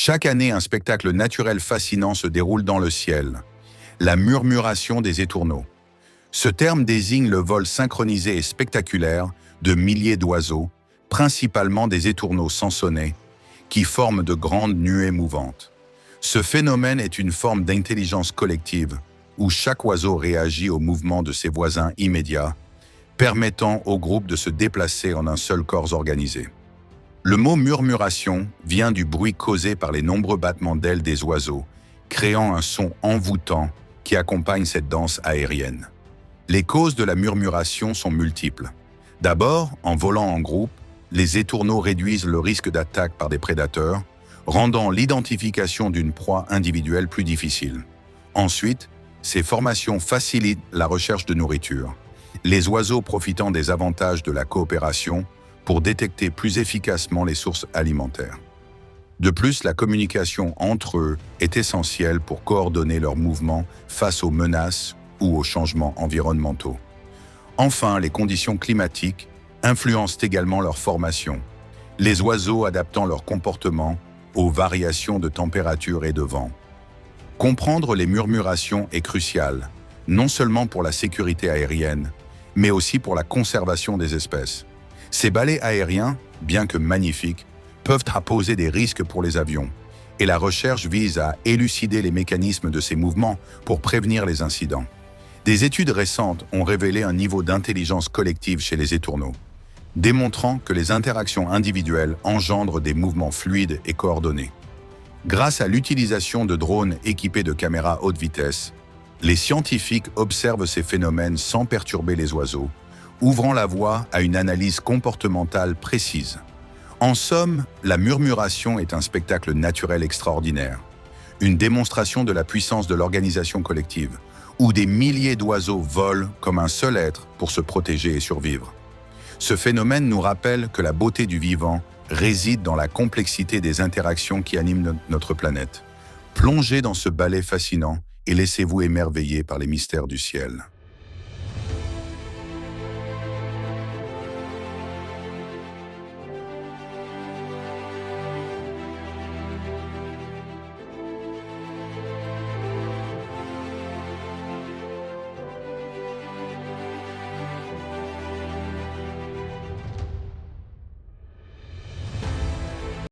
Chaque année, un spectacle naturel fascinant se déroule dans le ciel. La murmuration des étourneaux. Ce terme désigne le vol synchronisé et spectaculaire de milliers d'oiseaux, principalement des étourneaux sansonnets, qui forment de grandes nuées mouvantes. Ce phénomène est une forme d'intelligence collective, où chaque oiseau réagit au mouvement de ses voisins immédiats, permettant au groupe de se déplacer en un seul corps organisé. Le mot murmuration vient du bruit causé par les nombreux battements d'ailes des oiseaux, créant un son envoûtant qui accompagne cette danse aérienne. Les causes de la murmuration sont multiples. D'abord, en volant en groupe, les étourneaux réduisent le risque d'attaque par des prédateurs, rendant l'identification d'une proie individuelle plus difficile. Ensuite, ces formations facilitent la recherche de nourriture, les oiseaux profitant des avantages de la coopération pour détecter plus efficacement les sources alimentaires. De plus, la communication entre eux est essentielle pour coordonner leurs mouvements face aux menaces ou aux changements environnementaux. Enfin, les conditions climatiques influencent également leur formation, les oiseaux adaptant leur comportement aux variations de température et de vent. Comprendre les murmurations est crucial, non seulement pour la sécurité aérienne, mais aussi pour la conservation des espèces. Ces balais aériens, bien que magnifiques, peuvent poser des risques pour les avions, et la recherche vise à élucider les mécanismes de ces mouvements pour prévenir les incidents. Des études récentes ont révélé un niveau d'intelligence collective chez les étourneaux, démontrant que les interactions individuelles engendrent des mouvements fluides et coordonnés. Grâce à l'utilisation de drones équipés de caméras haute vitesse, les scientifiques observent ces phénomènes sans perturber les oiseaux, ouvrant la voie à une analyse comportementale précise. En somme, la murmuration est un spectacle naturel extraordinaire, une démonstration de la puissance de l'organisation collective, où des milliers d'oiseaux volent comme un seul être pour se protéger et survivre. Ce phénomène nous rappelle que la beauté du vivant réside dans la complexité des interactions qui animent notre planète. Plongez dans ce ballet fascinant et laissez-vous émerveiller par les mystères du ciel.